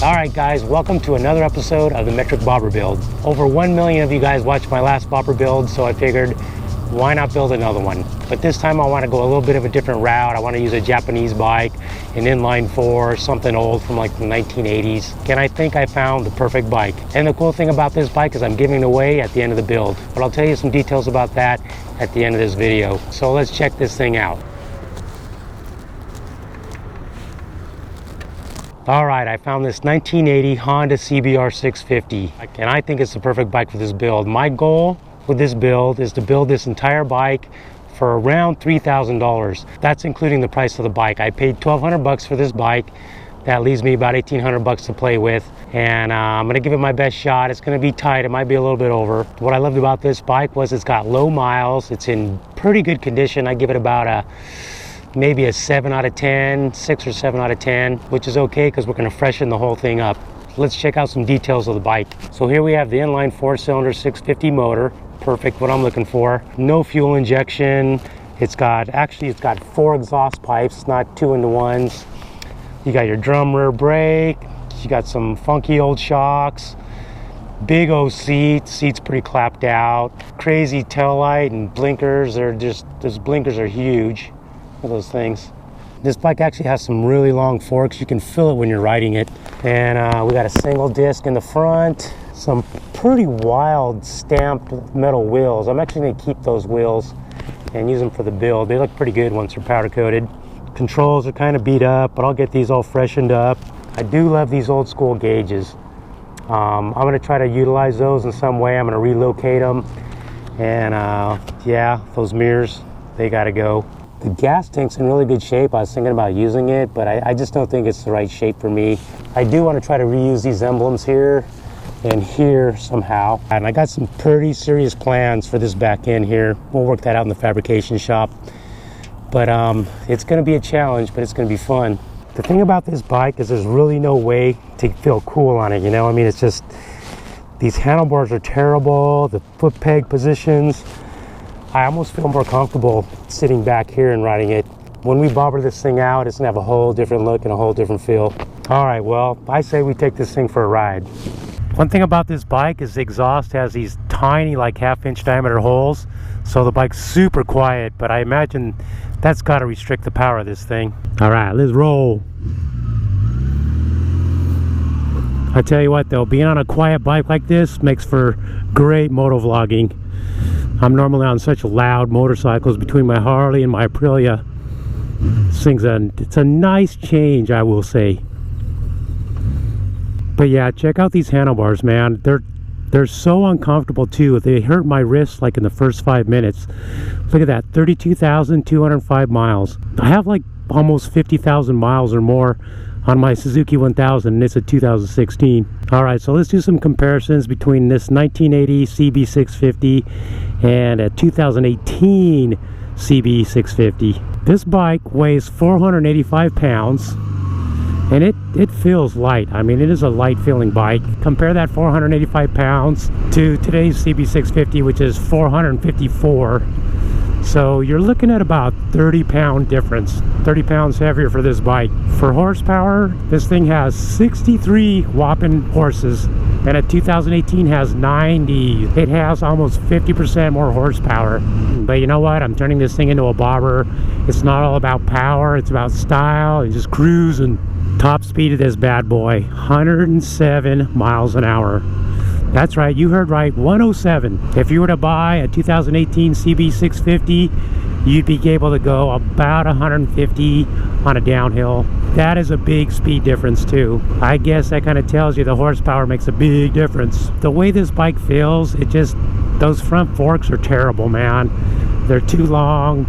Alright guys, welcome to another episode of the Metric Bobber Build. Over 1 million of you guys watched my last bobber build, so I figured why not build another one. But this time I want to go a little bit of a different route. I want to use a Japanese bike, an inline 4, something old from like the 1980s. And I think I found the perfect bike. And the cool thing about this bike is I'm giving it away at the end of the build. But I'll tell you some details about that at the end of this video. So let's check this thing out. Alright, I found this 1980 Honda CBR 650, and I think it's the perfect bike for this build. My goal with this build is to build this entire bike for around $3,000. That's including the price of the bike. I paid $1,200 for this bike. That leaves me about $1,800 to play with, and I'm going to give it my best shot. It's going to be tight. It might be a little bit over. What I loved about this bike was it's got low miles. It's in pretty good condition. I give it about maybe a 7 out of 10, 6 or 7 out of 10, which is okay because we're going to freshen the whole thing up. Let's check out some details of the bike. So here we have the inline 4-cylinder 650 motor. Perfect, what I'm looking for. No fuel injection. It's got 4 exhaust pipes, not 2-in-1s. You got your drum rear brake. You got some funky old shocks. Big old seats pretty clapped out. Crazy tail light and blinkers. Those blinkers are huge. Look at those things. This bike actually has some really long forks. You can feel it when you're riding it. And we got a single disc in the front. Some pretty wild stamped metal wheels. I'm actually going to keep those wheels and use them for the build. They look pretty good once they're powder coated. Controls are kind of beat up, but I'll get these all freshened up. I do love these old school gauges. I'm going to try to utilize those in some way. I'm going to relocate them. And yeah, those mirrors, they got to go. The gas tank's in really good shape. I was thinking about using it, but I just don't think it's the right shape for me. I do want to try to reuse these emblems here and here somehow. And I got some pretty serious plans for this back end here. We'll work that out in the fabrication shop. But it's going to be a challenge, but it's going to be fun. The thing about this bike is there's really no way to feel cool on it, you know? I mean, it's just, these handlebars are terrible, the foot peg positions. I almost feel more comfortable sitting back here and riding it. When we bobber this thing out, it's gonna have a whole different look and a whole different feel. All right, well, I say we take this thing for a ride. One thing about this bike is the exhaust has these tiny, like 1/2-inch diameter holes. So the bike's super quiet, but I imagine that's gotta restrict the power of this thing. All right, let's roll. I tell you what though, being on a quiet bike like this makes for great moto vlogging. I'm normally on such loud motorcycles between my Harley and my Aprilia. This thing's it's a nice change, I will say. But yeah, check out these handlebars, man. They're so uncomfortable too. They hurt my wrists like in the first 5 minutes. Look at that, 32,205 miles. I have like almost 50,000 miles or more on my Suzuki 1000, and it's a 2016. All right, so let's do some comparisons between this 1980 CB650 and a 2018 CB650. This bike weighs 485 pounds, and it feels light. I mean, it is a light feeling bike. Compare that 485 pounds to today's CB650, which is 454. So you're looking at about 30-pound difference, 30 pounds heavier for this bike. For horsepower, this thing has 63 whopping horses, and a 2018 has 90. It has almost 50% more horsepower. But you know what? I'm turning this thing into a bobber. It's not all about power, it's about style and just cruising. Top speed of this bad boy, 107 miles an hour. That's right, you heard right, 107. If you were to buy a 2018 CB650, you'd be able to go about 150 on a downhill. That is a big speed difference too. I guess that kind of tells you the horsepower makes a big difference. The way this bike feels, those front forks are terrible, man. They're too long.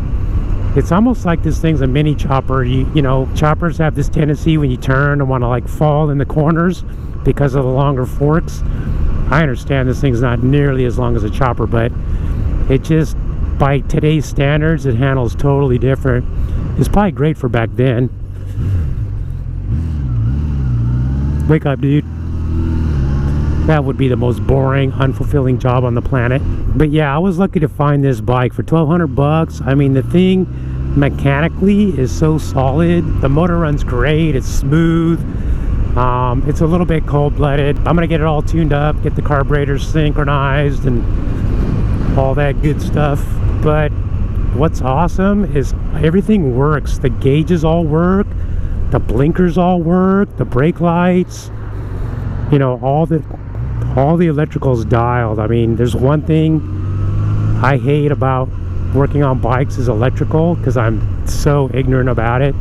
It's almost like this thing's a mini chopper. You know, choppers have this tendency when you turn and want to like fall in the corners because of the longer forks. I understand this thing's not nearly as long as a chopper, but it just, by today's standards, it handles totally different. It's probably great for back then. Wake up, dude. That would be the most boring, unfulfilling job on the planet. But yeah, I was lucky to find this bike for $1,200. I mean, the thing mechanically is so solid. The motor runs great. It's smooth. It's a little bit cold-blooded. I'm gonna get it all tuned up, get the carburetors synchronized and all that good stuff. But what's awesome is everything works. The gauges all work, the blinkers all work, the brake lights, you know, all the electrical's dialed. I mean, there's one thing I hate about working on bikes is electrical, because I'm so ignorant about it.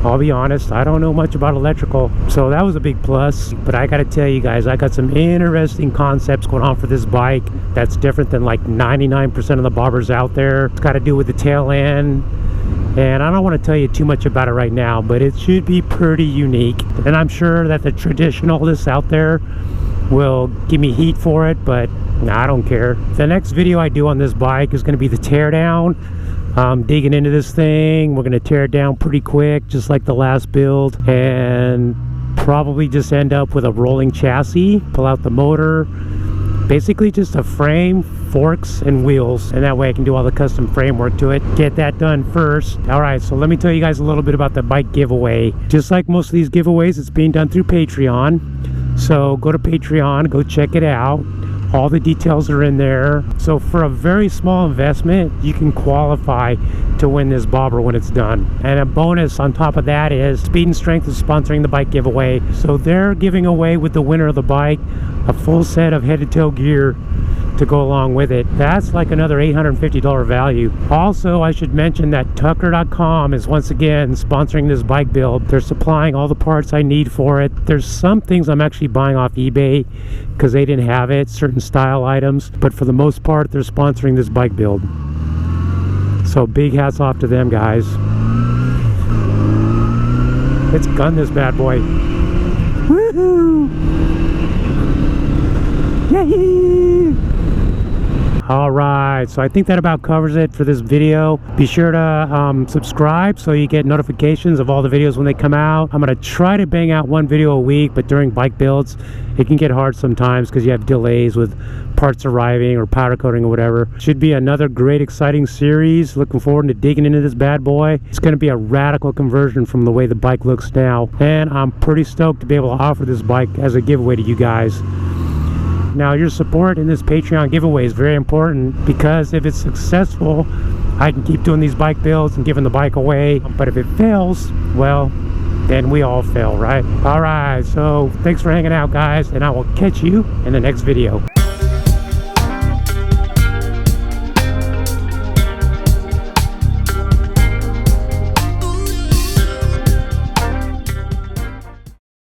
I'll be honest, I don't know much about electrical, so that was a big plus. But I gotta tell you guys, I got some interesting concepts going on for this bike that's different than like 99% of the bobbers out there. It's got to do with the tail end, and I don't want to tell you too much about it right now, but it should be pretty unique. And I'm sure that the traditionalists out there will give me heat for it, but I don't care. The next video I do on this bike is going to be the teardown. Digging into this thing, we're going to tear it down pretty quick, just like the last build, and probably just end up with a rolling chassis, pull out the motor, basically just a frame, forks, and wheels, and that way I can do all the custom framework to it. Get that done first. Alright, so let me tell you guys a little bit about the bike giveaway. Just like most of these giveaways, it's being done through Patreon. So go to Patreon, go check it out. All the details are in there. So for a very small investment, you can qualify to win this bobber when it's done. And a bonus on top of that is Speed and Strength is sponsoring the bike giveaway. So they're giving away with the winner of the bike a full set of head-to-toe gear to go along with it. That's like another $850 value. Also, I should mention that Tucker.com is once again sponsoring this bike build. They're supplying all the parts I need for it. There's some things I'm actually buying off eBay because they didn't have it, certain style items, but for the most part they're sponsoring this bike build. So big hats off to them, guys. Let's gun this bad boy. Woohoo! Yay! Alright, so I think that about covers it for this video. Be sure to subscribe so you get notifications of all the videos when they come out. I'm going to try to bang out one video a week, but during bike builds it can get hard sometimes because you have delays with parts arriving or powder coating or whatever. Should be another great exciting series. Looking forward to digging into this bad boy. It's going to be a radical conversion from the way the bike looks now, and I'm pretty stoked to be able to offer this bike as a giveaway to you guys. Now, your support in this Patreon giveaway is very important, because if it's successful, I can keep doing these bike builds and giving the bike away. But if it fails, well, then we all fail, right? Alright, so thanks for hanging out, guys, and I will catch you in the next video.